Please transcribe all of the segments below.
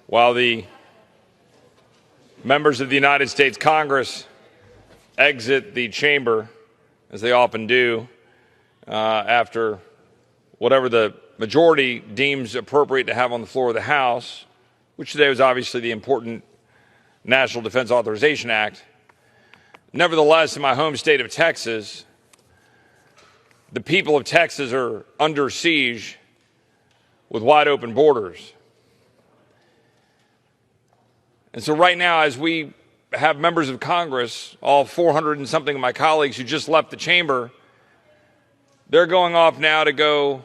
While the members of the United States Congress exit the chamber, as they often do, after whatever the majority deems appropriate to have on the floor of the House, which today was obviously the important National Defense Authorization Act. Nevertheless, in my home state of Texas, the people of Texas are under siege with wide open borders. And so right now, as we have members of Congress, all 400 and something of my colleagues who just left the chamber, they're going off now to go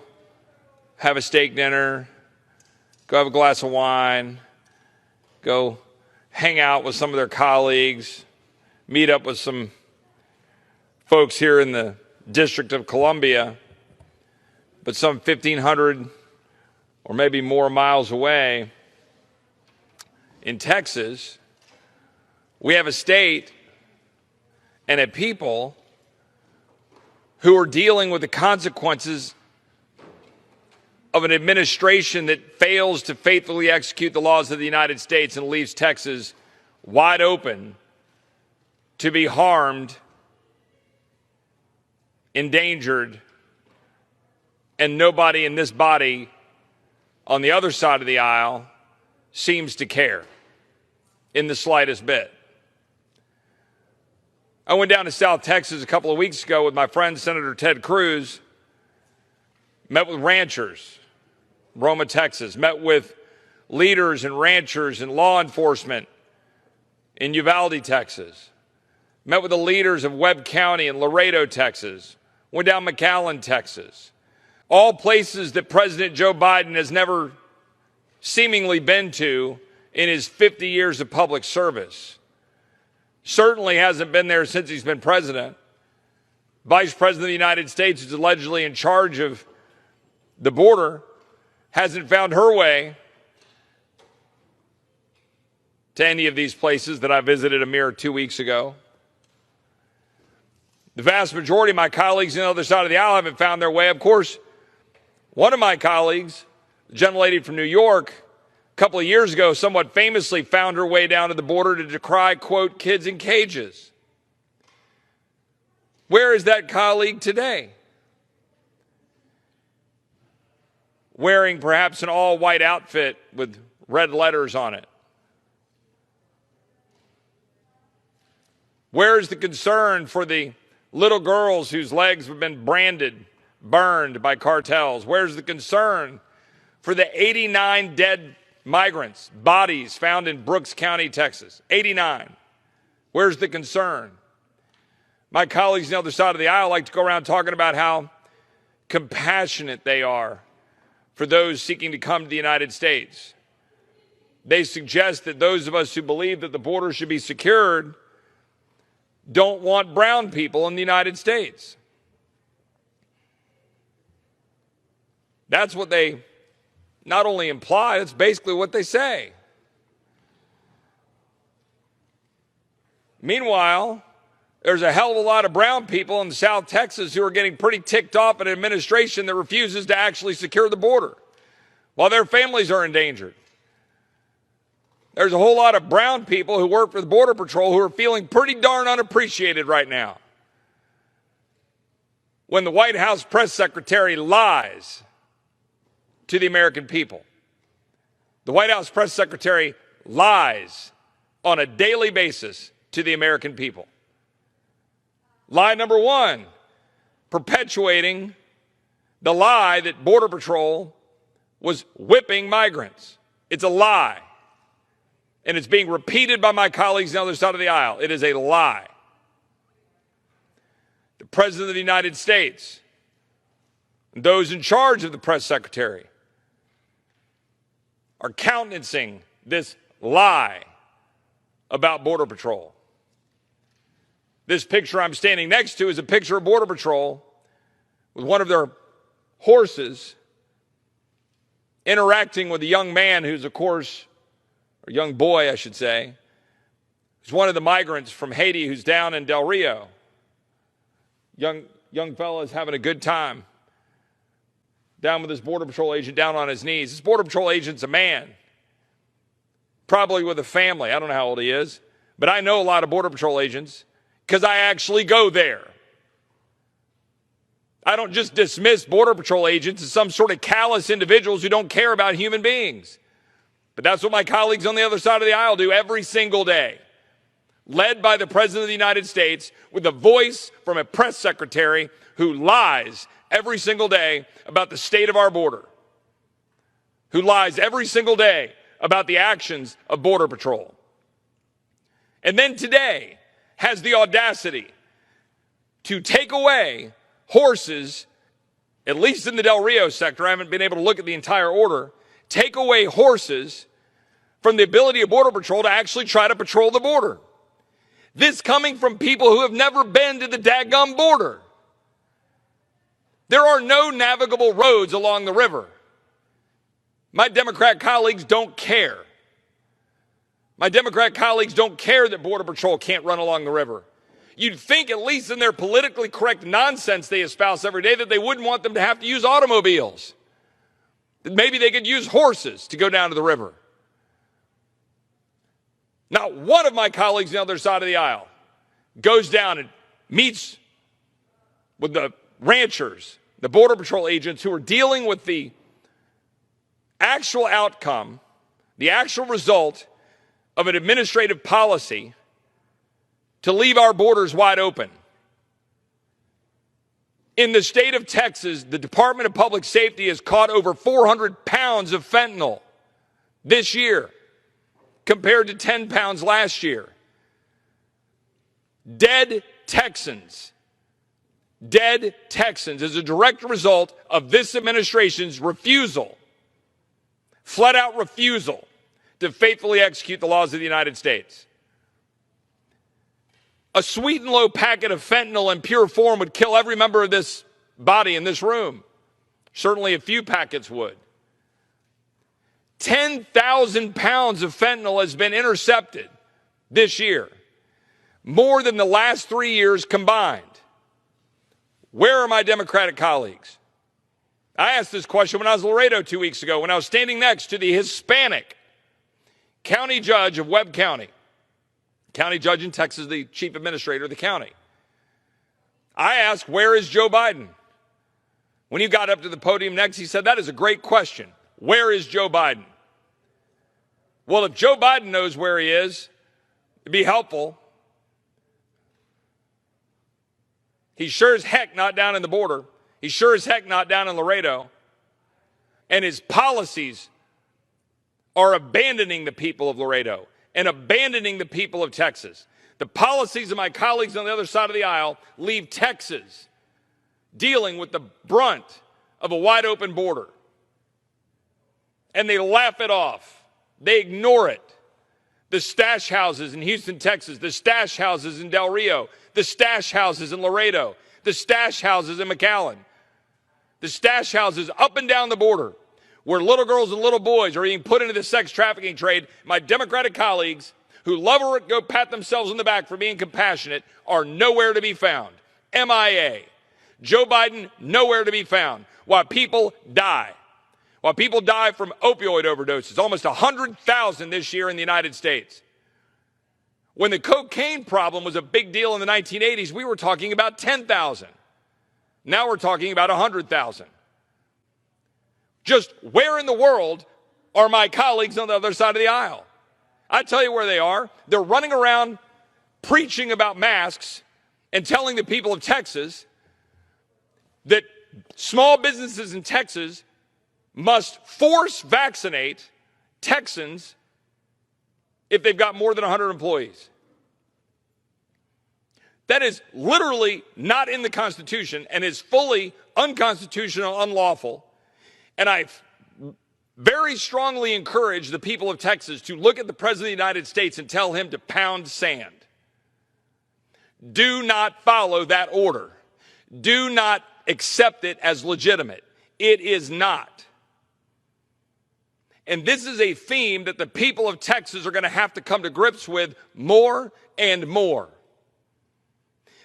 have a steak dinner, go have a glass of wine, go hang out with some of their colleagues, meet up with some folks here in the District of Columbia, but some 1,500 or maybe more miles away in Texas, we have a state and a people who are dealing with the consequences of an administration that fails to faithfully execute the laws of the United States and leaves Texas wide open to be harmed, endangered, and nobody in this body on the other side of the aisle seems to care in the slightest bit. I went down to South Texas a couple of weeks ago with my friend Senator Ted Cruz, met with ranchers, Roma, Texas, met with leaders and ranchers and law enforcement in Uvalde, Texas, met with the leaders of Webb County and Laredo, Texas, went down McAllen, Texas, all places that President Joe Biden has never seemingly been to in his 50 years of public service. Certainly hasn't been there since he's been president. Vice President of the United States, who's allegedly in charge of the border, hasn't found her way to any of these places that I visited a mere 2 weeks ago. The vast majority of my colleagues on the other side of the aisle haven't found their way. Of course, one of my colleagues, the gentlelady from New York, a couple of years ago, somewhat famously found her way down to the border to decry, quote, kids in cages. Where is that colleague today? Wearing perhaps an all-white outfit with red letters on it. Where is the concern for the little girls whose legs have been branded, burned by cartels? Where's the concern for the 89 dead migrants, bodies found in Brooks County, Texas? 89. Where's the concern? My colleagues on the other side of the aisle like to go around talking about how compassionate they are for those seeking to come to the United States. They suggest that those of us who believe that the border should be secured don't want brown people in the United States. That's what they not only imply, it's basically what they say. Meanwhile, there's a hell of a lot of brown people in South Texas who are getting pretty ticked off at an administration that refuses to actually secure the border while their families are endangered. There's a whole lot of brown people who work for the Border Patrol who are feeling pretty darn unappreciated right now when the White House press secretary lies to the American people. The White House press secretary lies on a daily basis to the American people. Lie number one, perpetuating the lie that Border Patrol was whipping migrants. It's a lie. And it's being repeated by my colleagues on the other side of the aisle. It is a lie. The President of the United States and those in charge of the press secretary are countenancing this lie about Border Patrol. This picture I'm standing next to is a picture of Border Patrol with one of their horses interacting with a young man who's, of course, or young boy, I should say, who's one of the migrants from Haiti who's down in Del Rio. Young fella is having a good time. down with this Border Patrol agent down on his knees. This Border Patrol agent's a man, probably with a family. I don't know how old he is, but I know a lot of Border Patrol agents because I actually go there. I don't just dismiss Border Patrol agents as some sort of callous individuals who don't care about human beings. But that's what my colleagues on the other side of the aisle do every single day, led by the President of the United States with a voice from a press secretary who lies every single day about the state of our border, who lies every single day about the actions of Border Patrol. And then today has the audacity to take away horses, at least in the Del Rio sector, I haven't been able to look at the entire order, take away horses from the ability of Border Patrol to actually try to patrol the border. This coming from people who have never been to the dadgum border. There are no navigable roads along the river. My Democrat colleagues don't care. My Democrat colleagues don't care that Border Patrol can't run along the river. You'd think, at least in their politically correct nonsense they espouse every day, that they wouldn't want them to have to use automobiles. That maybe they could use horses to go down to the river. Not one of my colleagues on the other side of the aisle goes down and meets with the ranchers, the Border Patrol agents who are dealing with the actual outcome, the actual result of an administrative policy to leave our borders wide open. In the state of Texas, the Department of Public Safety has caught over 400 pounds of fentanyl this year, compared to 10 pounds last year. Dead Texans as a direct result of this administration's refusal, flat out refusal, to faithfully execute the laws of the United States. A sweet and low packet of fentanyl in pure form would kill every member of this body in this room. Certainly a few packets would. 10,000 pounds of fentanyl has been intercepted this year, more than the last 3 years combined. Where are my Democratic colleagues? I asked this question when I was in Laredo 2 weeks ago, when I was standing next to the Hispanic county judge of Webb County. County judge in Texas, the chief administrator of the county. I asked, where is Joe Biden? When he got up to the podium next, he said, that is a great question. Where is Joe Biden? Well, if Joe Biden knows where he is, it'd be helpful. He's sure as heck not down in the border. He's sure as heck not down in Laredo. And his policies are abandoning the people of Laredo and abandoning the people of Texas. The policies of my colleagues on the other side of the aisle leave Texas dealing with the brunt of a wide open border. And they laugh it off. They ignore it. The stash houses in Houston, Texas, the stash houses in Del Rio, the stash houses in Laredo, the stash houses in McAllen, the stash houses up and down the border where little girls and little boys are being put into the sex trafficking trade. My Democratic colleagues who love to go pat themselves on the back for being compassionate are nowhere to be found. MIA. Joe Biden, nowhere to be found. While people die. While people die from opioid overdoses, almost 100,000 this year in the United States. When the cocaine problem was a big deal in the 1980s, we were talking about 10,000. Now we're talking about 100,000. Just where in the world are my colleagues on the other side of the aisle? I tell you where they are. They're running around preaching about masks and telling the people of Texas that small businesses in Texas must force vaccinate Texans if they've got more than 100 employees. That is literally not in the Constitution and is fully unconstitutional, unlawful. And I very strongly encourage the people of Texas to look at the President of the United States and tell him to pound sand. Do not follow that order. Do not accept it as legitimate. It is not. And this is a theme that the people of Texas are going to have to come to grips with more and more.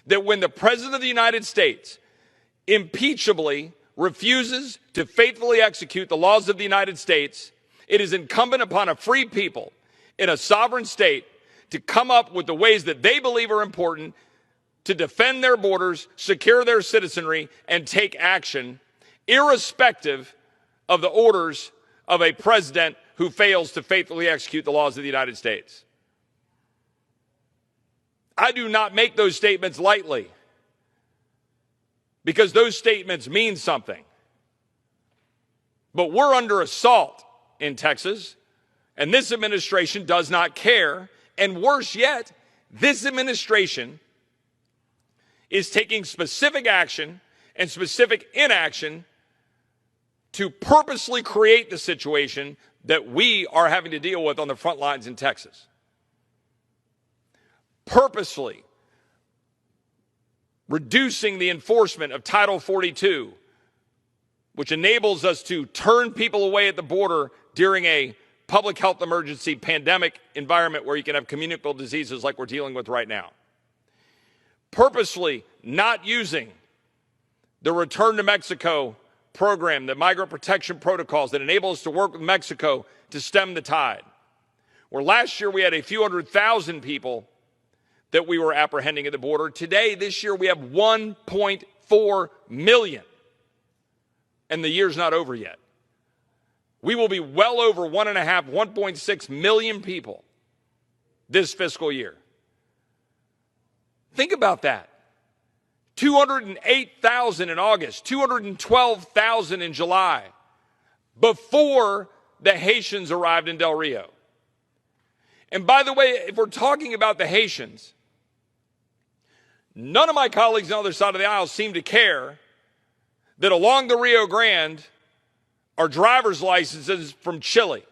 That when the President of the United States impeachably refuses to faithfully execute the laws of the United States, it is incumbent upon a free people in a sovereign state to come up with the ways that they believe are important to defend their borders, secure their citizenry, and take action, irrespective of the orders of a president who fails to faithfully execute the laws of the United States. I do not make those statements lightly, because those statements mean something. But we're under assault in Texas, and this administration does not care. And worse yet, this administration is taking specific action and specific inaction to purposely create the situation that we are having to deal with on the front lines in Texas. Purposely reducing the enforcement of Title 42, which enables us to turn people away at the border during a public health emergency pandemic environment where you can have communicable diseases like we're dealing with right now. Purposely not using the Return to Mexico program, the migrant protection protocols that enable us to work with Mexico to stem the tide. Where last year we had a few 100,000 people that we were apprehending at the border. Today, this year, we have 1.4 million. And the year's not over yet. We will be well over 1.6 million people this fiscal year. Think about that. 208,000 in August, 212,000 in July, before the Haitians arrived in Del Rio. And by the way, if we're talking about the Haitians, none of my colleagues on the other side of the aisle seem to care that along the Rio Grande are driver's licenses from Chile,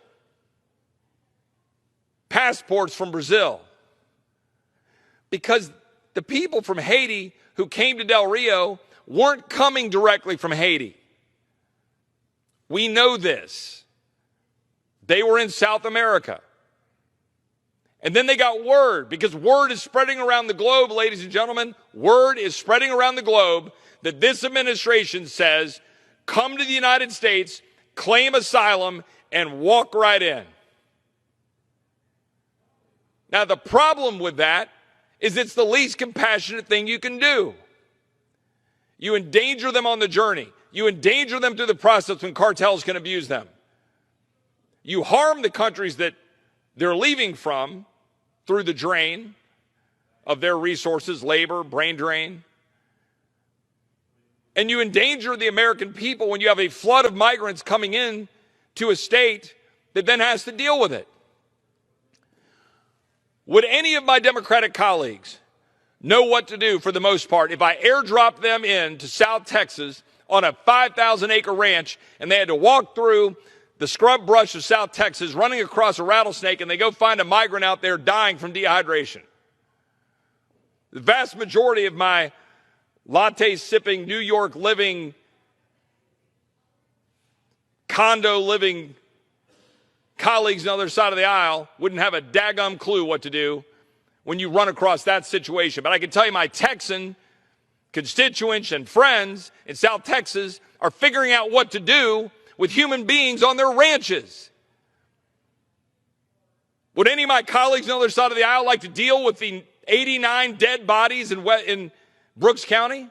passports from Brazil, because the people from Haiti who came to Del Rio weren't coming directly from Haiti. We know this. They were in South America. And then they got word, because word is spreading around the globe, ladies and gentlemen. Word is spreading around the globe that this administration says, come to the United States, claim asylum, and walk right in. Now, the problem with that is it's the least compassionate thing you can do. You endanger them on the journey. You endanger them through the process when cartels can abuse them. You harm the countries that they're leaving from through the drain of their resources, labor, brain drain. And you endanger the American people when you have a flood of migrants coming in to a state that then has to deal with it. Would any of my Democratic colleagues know what to do for the most part if I airdrop them into South Texas on a 5,000-acre ranch and they had to walk through the scrub brush of South Texas, running across a rattlesnake, and they go find a migrant out there dying from dehydration? The vast majority of my latte-sipping, New York-living, condo-living colleagues on the other side of the aisle wouldn't have a daggum clue what to do when you run across that situation. But I can tell you my Texan constituents and friends in South Texas are figuring out what to do with human beings on their ranches. Would any of my colleagues on the other side of the aisle like to deal with the 89 dead bodies in Brooks County?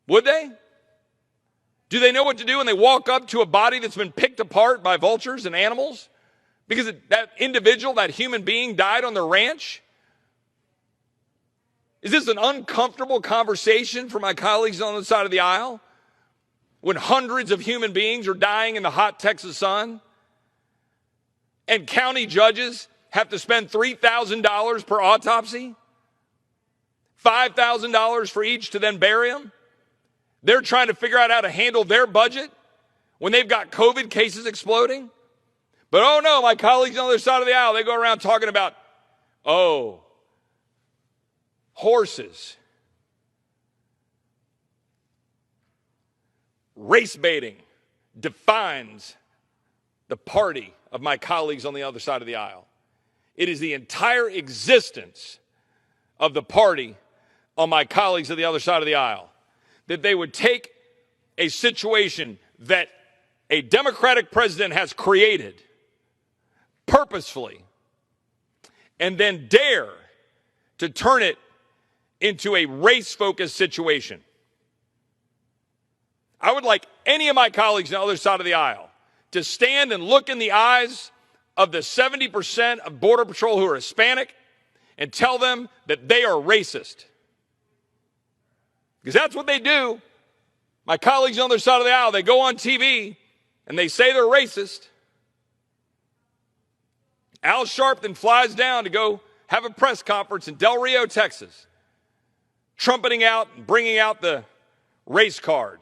Would they? Do they know what to do when they walk up to a body that's been picked apart by vultures and animals? Because that individual, that human being, died on their ranch? Is this an uncomfortable conversation for my colleagues on the side of the aisle? When hundreds of human beings are dying in the hot Texas sun? And county judges have to spend $3,000 per autopsy? $5,000 for each to then bury them? They're trying to figure out how to handle their budget when they've got COVID cases exploding? But oh no, my colleagues on the other side of the aisle, they go around talking about, horses. Race baiting defines the party of my colleagues on the other side of the aisle. It is the entire existence of the party on my colleagues on the other side of the aisle, that they would take a situation that a Democratic president has created purposefully and then dare to turn it into a race-focused situation. I would like any of my colleagues on the other side of the aisle to stand and look in the eyes of the 70% of Border Patrol who are Hispanic and tell them that they are racist. Because that's what they do. My colleagues on the other side of the aisle, they go on TV and they say they're racist. Al Sharpton flies down to go have a press conference in Del Rio, Texas, trumpeting out and bringing out the race card.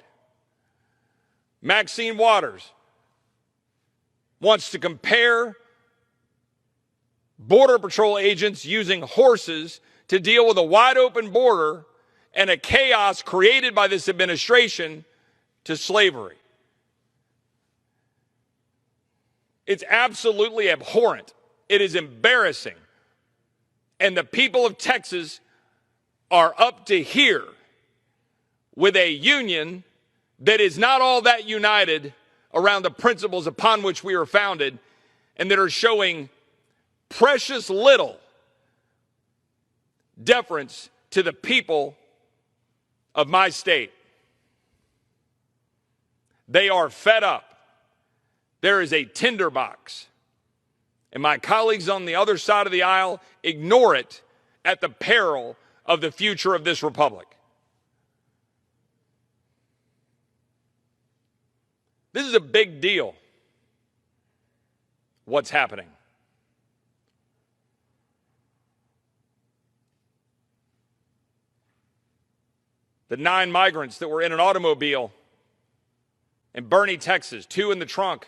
Maxine Waters wants to compare Border Patrol agents using horses to deal with a wide open border and a chaos created by this administration to slavery. It's absolutely abhorrent. It is embarrassing. And the people of Texas are up to here with a union that is not all that united around the principles upon which we are founded, and that are showing precious little deference to the people of my state. They are fed up. There is a tinderbox. And my colleagues on the other side of the aisle ignore it at the peril of the future of this republic. This is a big deal, what's happening. The 9 migrants that were in an automobile in Boerne, Texas, 2 in the trunk,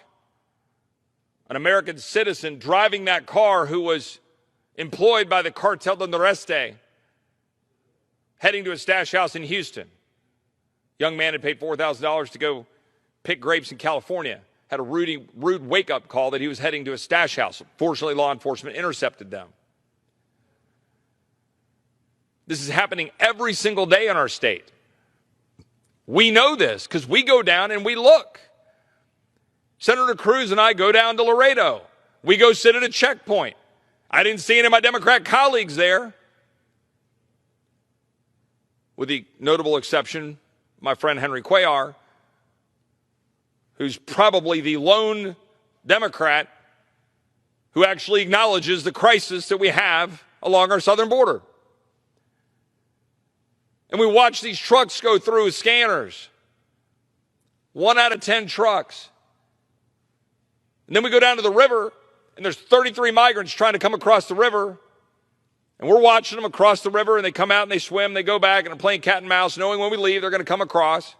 an American citizen driving that car who was employed by the Cartel del Noreste, heading to a stash house in Houston. Young man had paid $4,000 to go pick grapes in California, had a rude wake-up call that he was heading to a stash house. Fortunately, law enforcement intercepted them. This is happening every single day in our state. We know this because we go down and we look. Senator Cruz and I go down to Laredo. We go sit at a checkpoint. I didn't see any of my Democrat colleagues there, with the notable exception, my friend Henry Cuellar, who's probably the lone Democrat who actually acknowledges the crisis that we have along our southern border. And we watch these trucks go through scanners. 1 out of 10 trucks. And then we go down to the river, and there's 33 migrants trying to come across the river. And we're watching them across the river, and they come out and they swim, they go back, and they're playing cat and mouse, knowing when we leave they're going to come across.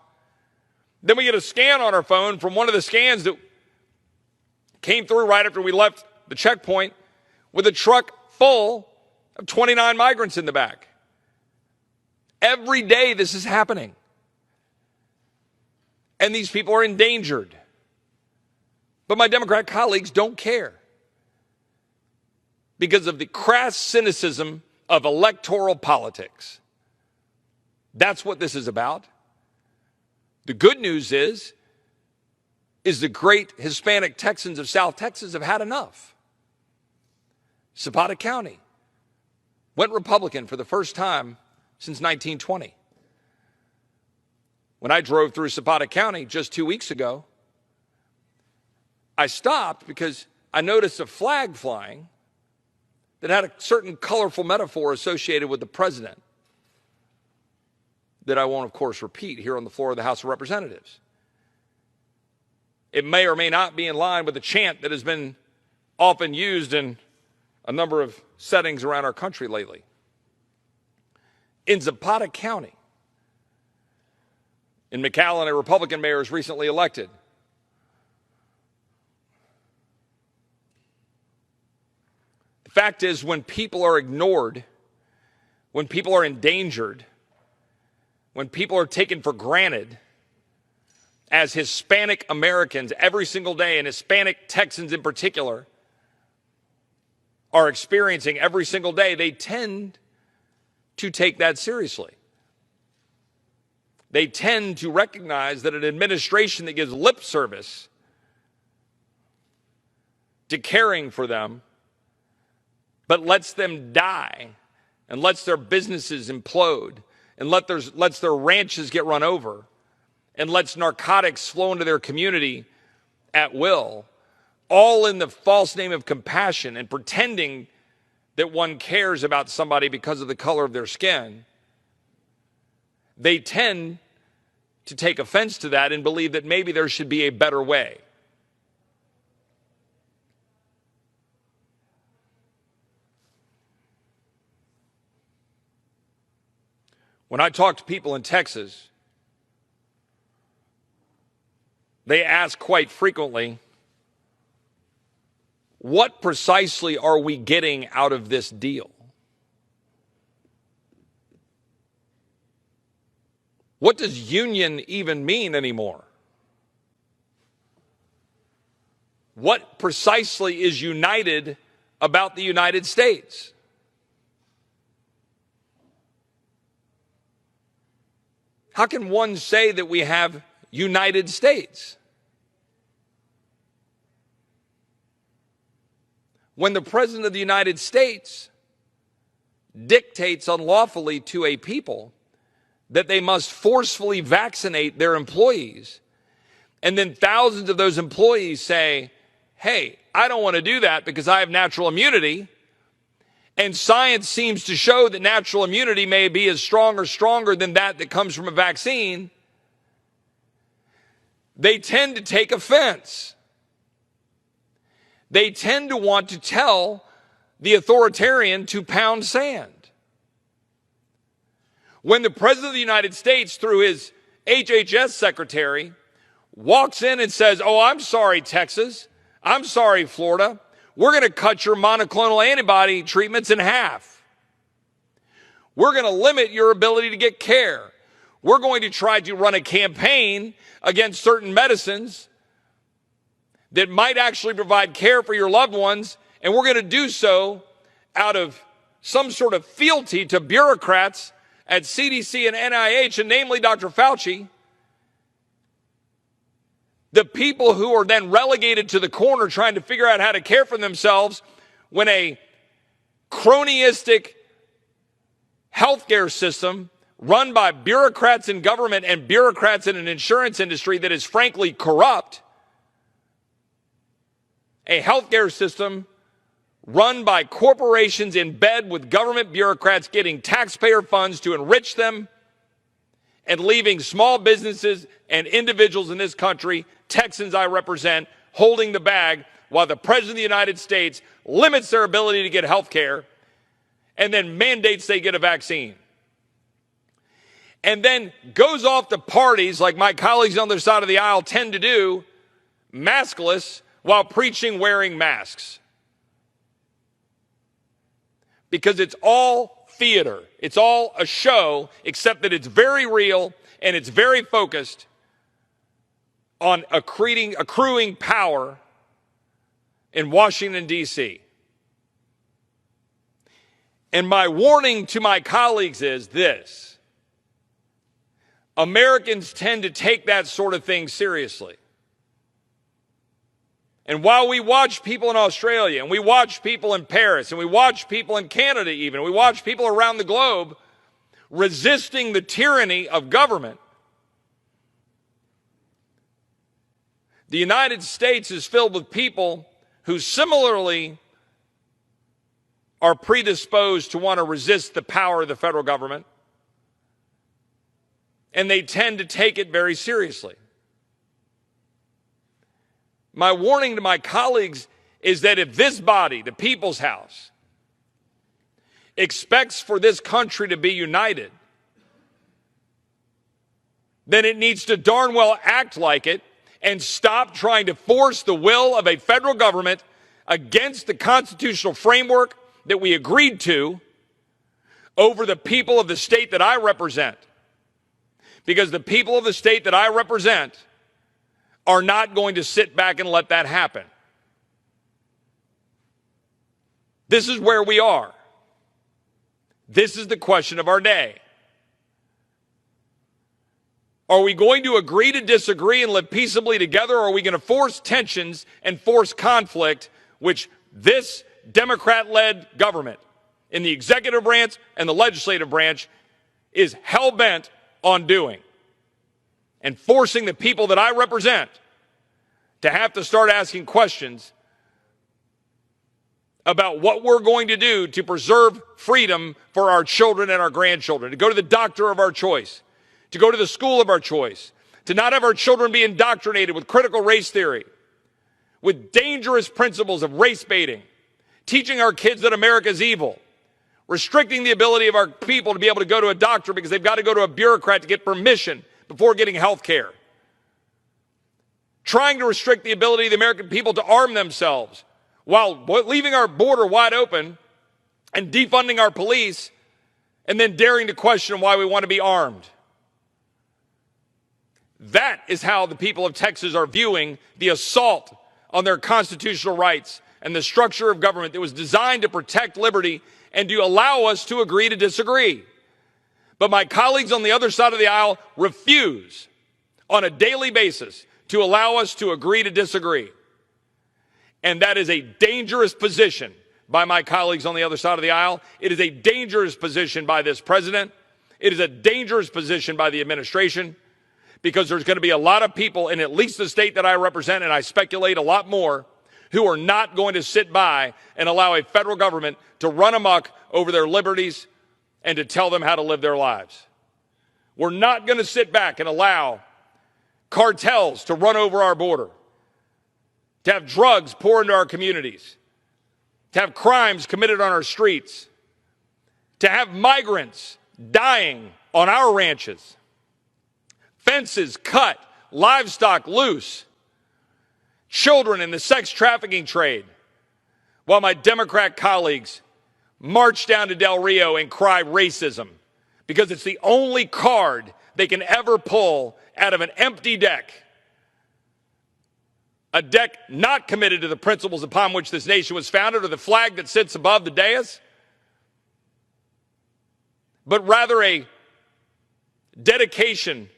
Then we get a scan on our phone from one of the scans that came through right after we left the checkpoint with a truck full of 29 migrants in the back. Every day this is happening. And these people are endangered. But my Democrat colleagues don't care because of the crass cynicism of electoral politics. That's what this is about. The good news is the great Hispanic Texans of South Texas have had enough. Zapata County went Republican for the first time since 1920. When I drove through Zapata County just 2 weeks ago, I stopped because I noticed a flag flying that had a certain colorful metaphor associated with the president that I won't, of course, repeat here on the floor of the House of Representatives. It may or may not be in line with the chant that has been often used in a number of settings around our country lately. In Zapata County, in McAllen, a Republican mayor is recently elected. The fact is, when people are ignored, when people are endangered, when people are taken for granted, as Hispanic Americans every single day, and Hispanic Texans in particular, are experiencing every single day, they tend to take that seriously. they tend to recognize that an administration that gives lip service to caring for them, but lets them die and lets their businesses implode and lets their ranches get run over and lets narcotics flow into their community at will, all in the false name of compassion and pretending that one cares about somebody because of the color of their skin, they tend to take offense to that and believe that maybe there should be a better way. When I talk to people in Texas, they ask quite frequently, what precisely are we getting out of this deal? What does union even mean anymore? What precisely is united about the United States? How can one say that we have United States when the President of the United States dictates unlawfully to a people that they must forcefully vaccinate their employees, and then thousands of those employees say, hey, I don't want to do that because I have natural immunity, and science seems to show that natural immunity may be as strong or stronger than that comes from a vaccine, they tend to take offense. They tend to want to tell the authoritarian to pound sand. When the President of the United States, through his HHS secretary, walks in and says, oh, I'm sorry, Texas. I'm sorry, Florida. We're going to cut your monoclonal antibody treatments in half. We're going to limit your ability to get care. We're going to try to run a campaign against certain medicines that might actually provide care for your loved ones, and we're going to do so out of some sort of fealty to bureaucrats at CDC and NIH, and namely Dr. Fauci, the people who are then relegated to the corner trying to figure out how to care for themselves when a cronyistic healthcare system run by bureaucrats in government and bureaucrats in an insurance industry that is frankly corrupt, a healthcare system run by corporations in bed with government bureaucrats getting taxpayer funds to enrich them and leaving small businesses and individuals in this country, Texans I represent, holding the bag while the President of the United States limits their ability to get health care and then mandates they get a vaccine. And then goes off to parties like my colleagues on the other side of the aisle tend to do, maskless, while preaching wearing masks. Because it's all theater. It's all a show, except that it's very real and it's very focused on accruing power in Washington, D.C. And my warning to my colleagues is this: Americans tend to take that sort of thing seriously. And while we watch people in Australia, and we watch people in Paris, and we watch people in Canada even, and we watch people around the globe resisting the tyranny of government, the United States is filled with people who similarly are predisposed to want to resist the power of the federal government, and they tend to take it very seriously. My warning to my colleagues is that if this body, the People's House, expects for this country to be united, then it needs to darn well act like it and stop trying to force the will of a federal government against the constitutional framework that we agreed to over the people of the state that I represent. Because the people of the state that I represent are not going to sit back and let that happen. This is where we are. This is the question of our day. Are we going to agree to disagree and live peaceably together, or are we going to force tensions and force conflict, which this Democrat-led government in the executive branch and the legislative branch is hell-bent on doing, and forcing the people that I represent to have to start asking questions about what we're going to do to preserve freedom for our children and our grandchildren, to go to the doctor of our choice, to go to the school of our choice, to not have our children be indoctrinated with critical race theory, with dangerous principles of race baiting, teaching our kids that America is evil, restricting the ability of our people to be able to go to a doctor because they've got to go to a bureaucrat to get permission before getting health care, trying to restrict the ability of the American people to arm themselves while leaving our border wide open and defunding our police, and then daring to question why we want to be armed. That is how the people of Texas are viewing the assault on their constitutional rights and the structure of government that was designed to protect liberty and to allow us to agree to disagree. But my colleagues on the other side of the aisle refuse on a daily basis to allow us to agree to disagree. And that is a dangerous position by my colleagues on the other side of the aisle. It is a dangerous position by this president. It is a dangerous position by the administration, because there's going to be a lot of people in at least the state that I represent, and I speculate a lot more, who are not going to sit by and allow a federal government to run amok over their liberties and to tell them how to live their lives. We're not going to sit back and allow cartels to run over our border, to have drugs pour into our communities, to have crimes committed on our streets, to have migrants dying on our ranches, fences cut, livestock loose, children in the sex trafficking trade, while my Democrat colleagues march down to Del Rio and cry racism, because it's the only card they can ever pull out of an empty deck. A deck not committed to the principles upon which this nation was founded, or the flag that sits above the dais, but rather a dedication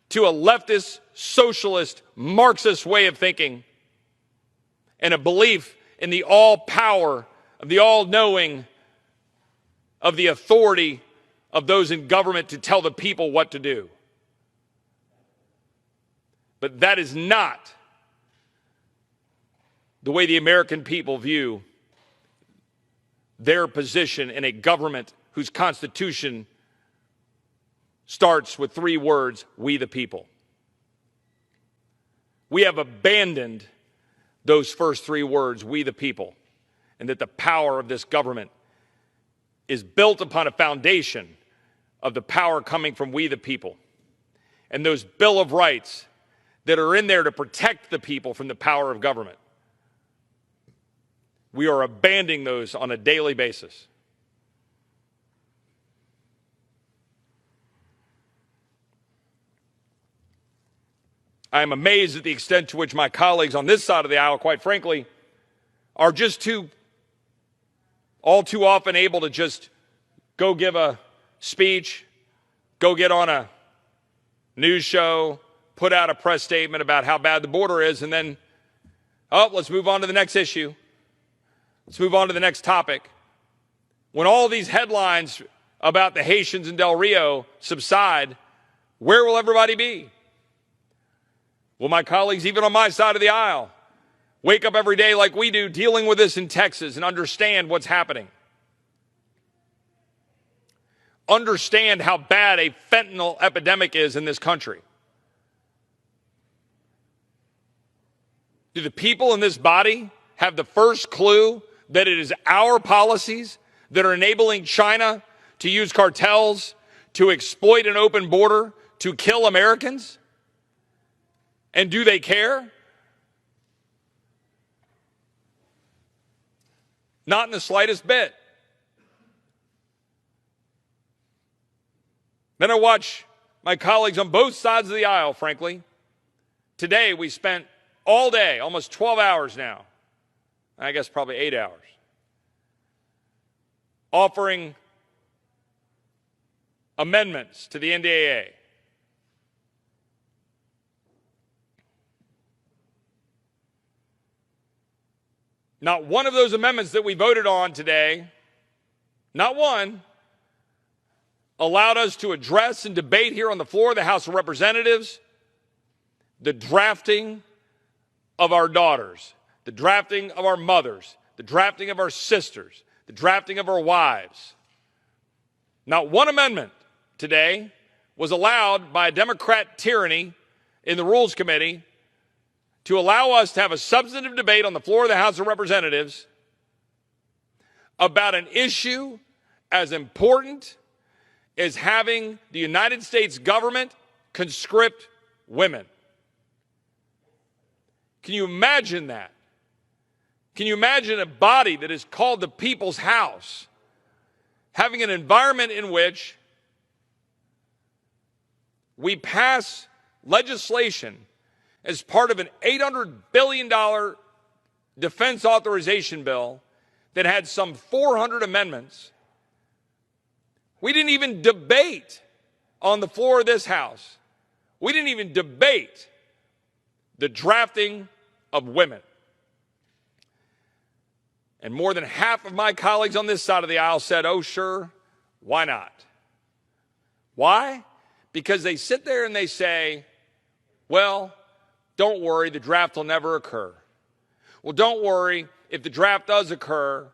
to a leftist, socialist, Marxist way of thinking, and a belief in the all-power of the all-knowing of the authority of those in government to tell the people what to do. But that is not the way the American people view their position in a government whose constitution starts with 3 words: we the people. We have abandoned those first 3 words, we the people, and that the power of this government is built upon a foundation of the power coming from we the people. And those Bill of Rights that are in there to protect the people from the power of government, we are abandoning those on a daily basis. I am amazed at the extent to which my colleagues on this side of the aisle, quite frankly, are just all too often able to just go give a speech, go get on a news show, put out a press statement about how bad the border is, and then, let's move on to the next issue. Let's move on to the next topic. When all these headlines about the Haitians in Del Rio subside, where will everybody be? Will my colleagues, even on my side of the aisle, wake up every day like we do, dealing with this in Texas, and understand what's happening? Understand how bad a fentanyl epidemic is in this country? Do the people in this body have the first clue that it is our policies that are enabling China to use cartels to exploit an open border to kill Americans? And do they care? Not in the slightest bit. Then I watch my colleagues on both sides of the aisle, frankly. Today we spent all day, almost 12 hours now, I guess probably 8 hours, offering amendments to the NDAA Not one of those amendments that we voted on today, not one, allowed us to address and debate here on the floor of the House of Representatives the drafting of our daughters, the drafting of our mothers, the drafting of our sisters, the drafting of our wives. Not one amendment today was allowed by a Democrat tyranny in the Rules Committee to allow us to have a substantive debate on the floor of the House of Representatives about an issue as important as having the United States government conscript women. Can you imagine that? Can you imagine a body that is called the People's House having an environment in which we pass legislation as part of an $800 billion defense authorization bill that had some 400 amendments? We didn't even debate on the floor of this House. We didn't even debate the drafting of women. And more than half of my colleagues on this side of the aisle said, oh, sure, why not? Why? Because they sit there and they say, well, don't worry, the draft will never occur. Well, don't worry, if the draft does occur,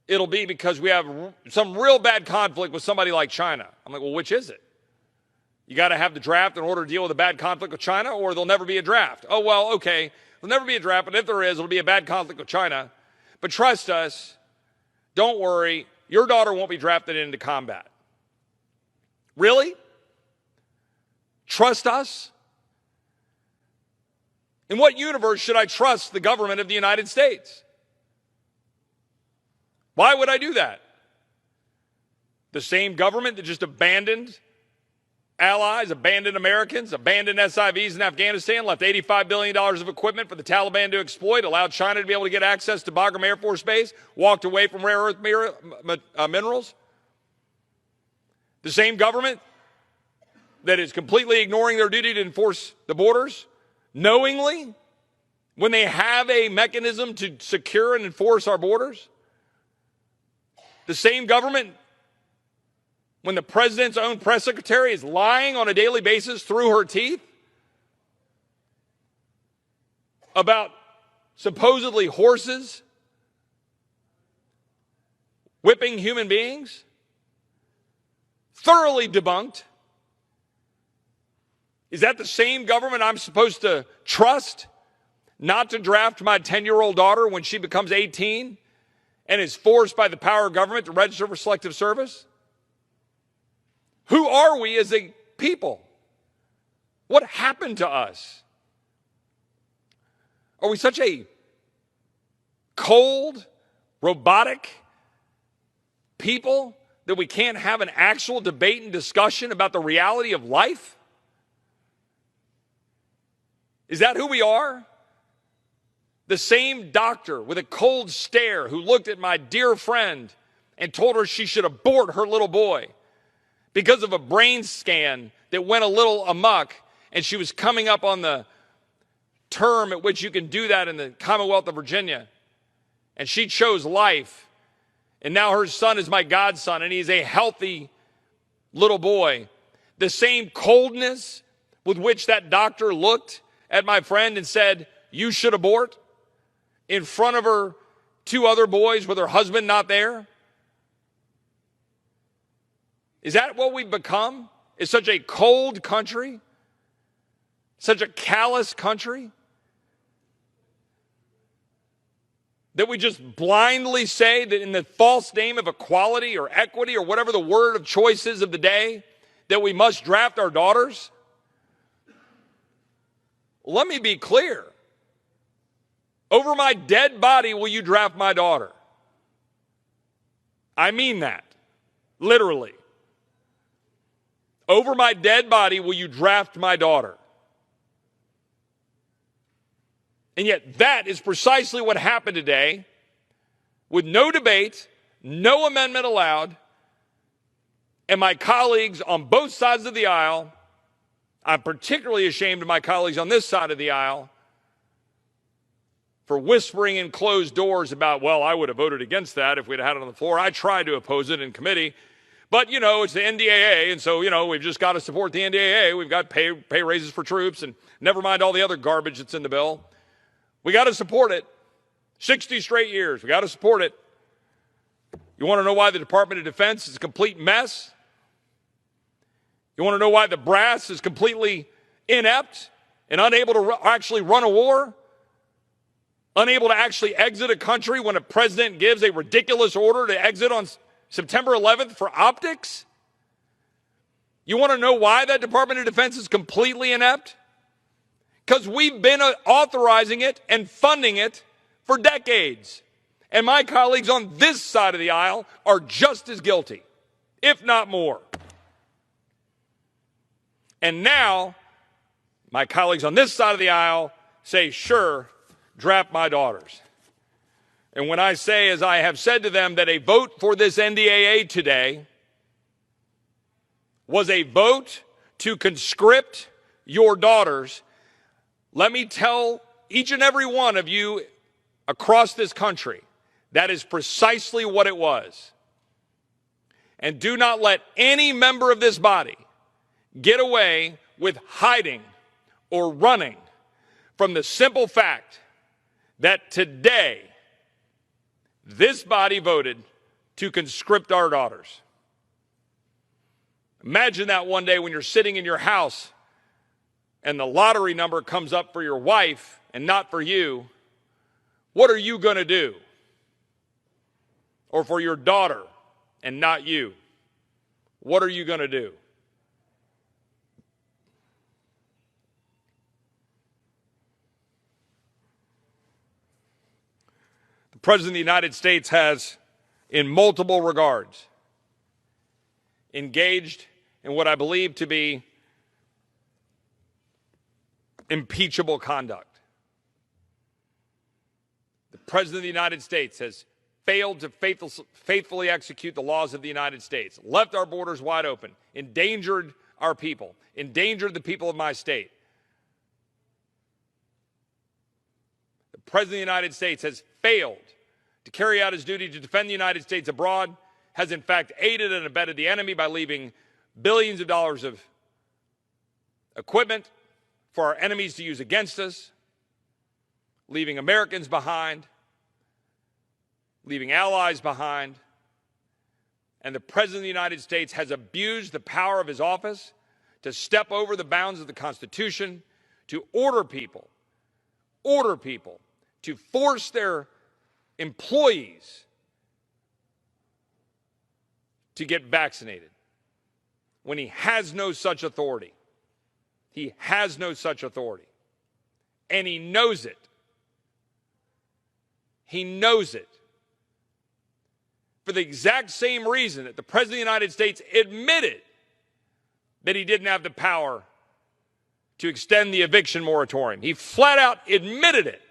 it'll be because we have some real bad conflict with somebody like China. I'm like, well, which is it? You got to have the draft in order to deal with a bad conflict with China, or there'll never be a draft. Oh, well, okay, there'll never be a draft, but if there is, it'll be a bad conflict with China. But trust us, don't worry, your daughter won't be drafted into combat. Really? Trust us? In what universe should I trust the government of the United States? Why would I do that? The same government that just abandoned allies, abandoned Americans, abandoned SIVs in Afghanistan, left $85 billion of equipment for the Taliban to exploit, allowed China to be able to get access to Bagram Air Force Base, walked away from rare earth minerals. The same government that is completely ignoring their duty to enforce the borders, knowingly, when they have a mechanism to secure and enforce our borders. The same government, when the president's own press secretary is lying on a daily basis through her teeth about supposedly horses whipping human beings, thoroughly debunked. Is that the same government I'm supposed to trust not to draft my 10-year-old daughter when she becomes 18 and is forced by the power of government to register for selective service? Who are we as a people? What happened to us? Are we such a cold, robotic people that we can't have an actual debate and discussion about the reality of life? Is that who we are? The same doctor with a cold stare who looked at my dear friend and told her she should abort her little boy because of a brain scan that went a little amok, and she was coming up on the term at which you can do that in the Commonwealth of Virginia. And she chose life. And now her son is my godson, and he's a healthy little boy. The same coldness with which that doctor looked at my friend and said, you should abort, in front of her two other boys with her husband not there. Is that what we've become? Is such a cold country? Such a callous country? That we just blindly say that in the false name of equality or equity or whatever the word of choice is of the day, that we must draft our daughters? Let me be clear. Over my dead body will you draft my daughter. I mean that, literally. Over my dead body will you draft my daughter. And yet that is precisely what happened today, with no debate, no amendment allowed, and my colleagues on both sides of the aisle, I'm particularly ashamed of my colleagues on this side of the aisle, for whispering in closed doors about, well, I would have voted against that if we'd had it on the floor. I tried to oppose it in committee. But, it's the NDAA, and so, we've just got to support the NDAA. We've got pay raises for troops, and never mind all the other garbage that's in the bill. We got to support it. 60 straight years. We got to support it. You want to know why the Department of Defense is a complete mess? You want to know why the brass is completely inept and unable to actually run a war? Unable to actually exit a country when a president gives a ridiculous order to exit on September 11th for optics? You want to know why that Department of Defense is completely inept? Because we've been authorizing it and funding it for decades. And my colleagues on this side of the aisle are just as guilty, if not more. And now, my colleagues on this side of the aisle say, sure, draft my daughters. And when I say, as I have said to them, that a vote for this NDAA today was a vote to conscript your daughters, let me tell each and every one of you across this country, that is precisely what it was. And do not let any member of this body get away with hiding or running from the simple fact that today this body voted to conscript our daughters. Imagine that one day when you're sitting in your house and the lottery number comes up for your wife and not for you. What are you going to do? Or for your daughter and not you? What are you going to do? The President of the United States has, in multiple regards, engaged in what I believe to be impeachable conduct. The President of the United States has failed to faithfully execute the laws of the United States, left our borders wide open, endangered our people, endangered the people of my state. The President of the United States has failed to carry out his duty to defend the United States abroad, has in fact aided and abetted the enemy by leaving billions of dollars of equipment for our enemies to use against us, leaving Americans behind, leaving allies behind. And the President of the United States has abused the power of his office to step over the bounds of the Constitution, to order people to force their employees to get vaccinated when he has no such authority. He has no such authority. And he knows it. He knows it. For the exact same reason that the President of the United States admitted that he didn't have the power to extend the eviction moratorium. He flat out admitted it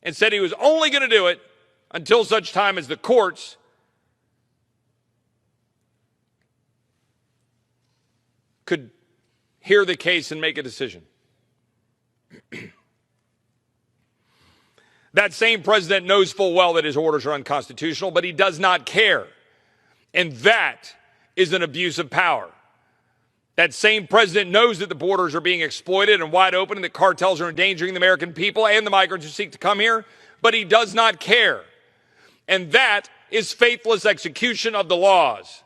and said he was only going to do it until such time as the courts could hear the case and make a decision. That same president knows full well that his orders are unconstitutional, but he does not care. And that is an abuse of power. That same president knows that the borders are being exploited and wide open and that cartels are endangering the American people and the migrants who seek to come here, but he does not care. And that is faithless execution of the laws.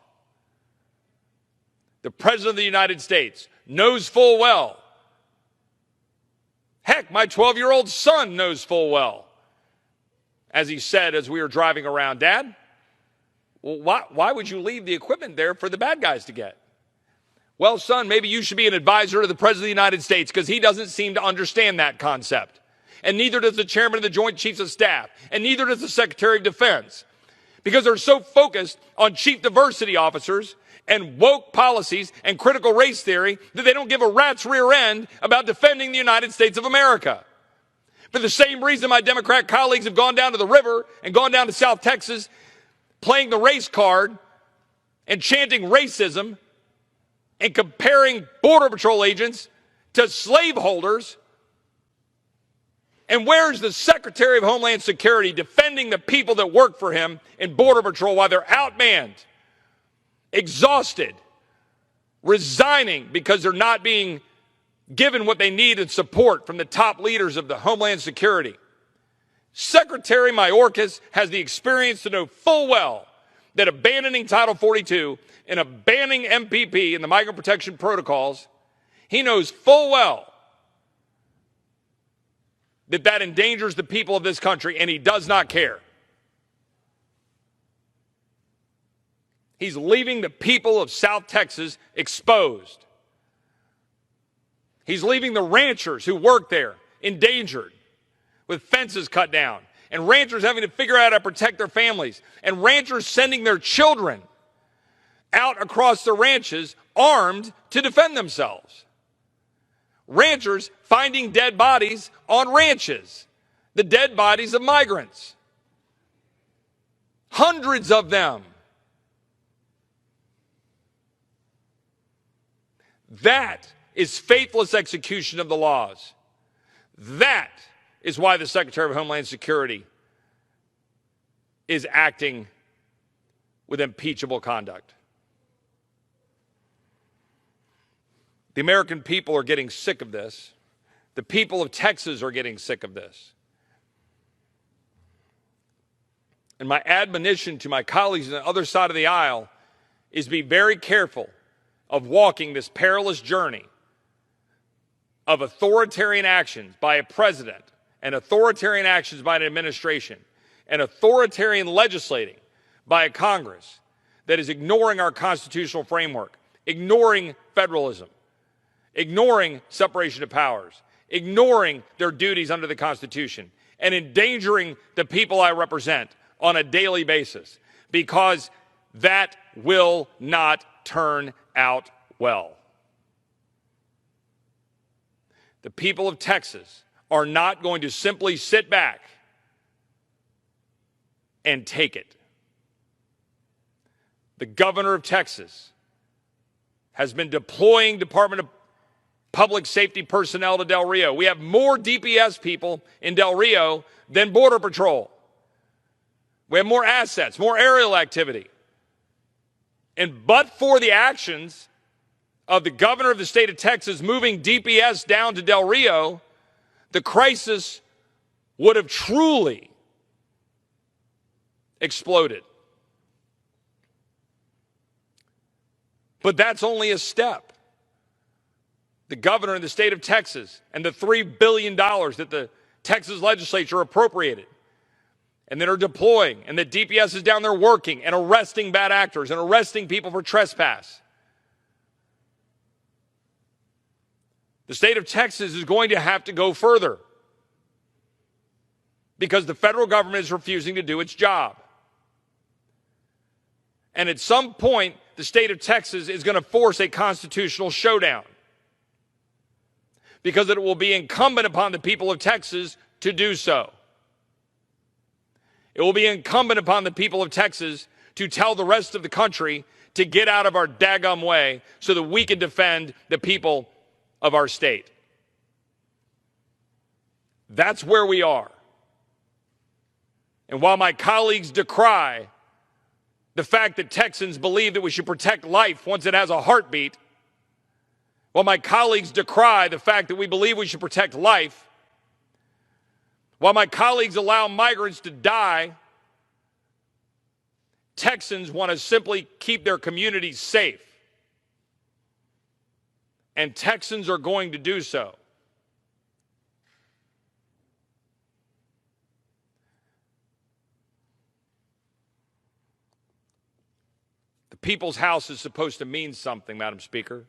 The President of the United States knows full well. Heck, my 12-year-old son knows full well. As he said as we were driving around, Dad, well, why would you leave the equipment there for the bad guys to get? Well, son, maybe you should be an advisor to the President of the United States because he doesn't seem to understand that concept. And neither does the chairman of the Joint Chiefs of Staff. And neither does the Secretary of Defense. Because they're so focused on chief diversity officers and woke policies and critical race theory that they don't give a rat's rear end about defending the United States of America. For the same reason my Democrat colleagues have gone down to the river and gone down to South Texas playing the race card and chanting racism and comparing Border Patrol agents to slaveholders And where's the Secretary of Homeland Security defending the people that work for him in Border Patrol while they're outmanned, exhausted, resigning because they're not being given what they need and support from the top leaders of the Homeland Security? Secretary Mayorkas has the experience to know full well that abandoning Title 42 and abandoning MPP and the Migrant Protection Protocols, he knows full well that that endangers the people of this country, and he does not care. He's leaving the people of South Texas exposed. He's leaving the ranchers who work there endangered with fences cut down, and ranchers having to figure out how to protect their families, and ranchers sending their children out across the ranches armed to defend themselves. Ranchers finding dead bodies on ranches, the dead bodies of migrants. Hundreds of them. That is faithless execution of the laws. That is why the Secretary of Homeland Security is acting with impeachable conduct. The American people are getting sick of this. The people of Texas are getting sick of this. And my admonition to my colleagues on the other side of the aisle is be very careful of walking this perilous journey of authoritarian actions by a president and authoritarian actions by an administration and authoritarian legislating by a Congress that is ignoring our constitutional framework, ignoring federalism, ignoring separation of powers, ignoring their duties under the Constitution, and endangering the people I represent on a daily basis, because that will not turn out well. The people of Texas are not going to simply sit back and take it. The governor of Texas has been deploying Department of Public Safety personnel to Del Rio. We have more DPS people in Del Rio than Border Patrol. We have more assets, more aerial activity. And but for the actions of the governor of the state of Texas moving DPS down to Del Rio, the crisis would have truly exploded. But that's only a step. The governor in the state of Texas and the $3 billion that the Texas legislature appropriated and that are deploying, and the DPS is down there working and arresting bad actors and arresting people for trespass. The state of Texas is going to have to go further because the federal government is refusing to do its job. And at some point, the state of Texas is going to force a constitutional showdown, because it will be incumbent upon the people of Texas to do so. It will be incumbent upon the people of Texas to tell the rest of the country to get out of our daggum way so that we can defend the people of our state. That's where we are. And while my colleagues decry the fact that Texans believe that we should protect life once it has a heartbeat, while my colleagues decry the fact that we believe we should protect life, while my colleagues allow migrants to die, Texans want to simply keep their communities safe. And Texans are going to do so. The People's House is supposed to mean something, Madam Speaker.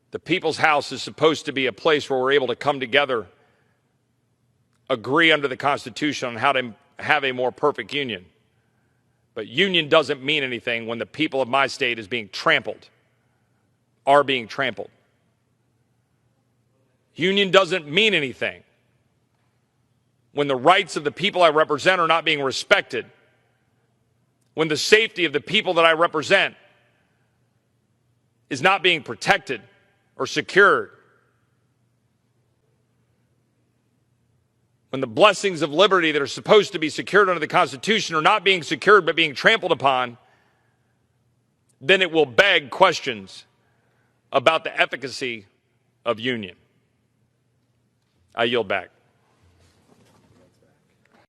The People's House is supposed to be a place where we're able to come together, agree under the Constitution on how to have a more perfect union. But union doesn't mean anything when the people of my state are being trampled. Union doesn't mean anything when the rights of the people I represent are not being respected, when the safety of the people that I represent is not being protected or secured. when the blessings of liberty that are supposed to be secured under the Constitution are not being secured but being trampled upon, then it will beg questions about the efficacy of union. I yield back.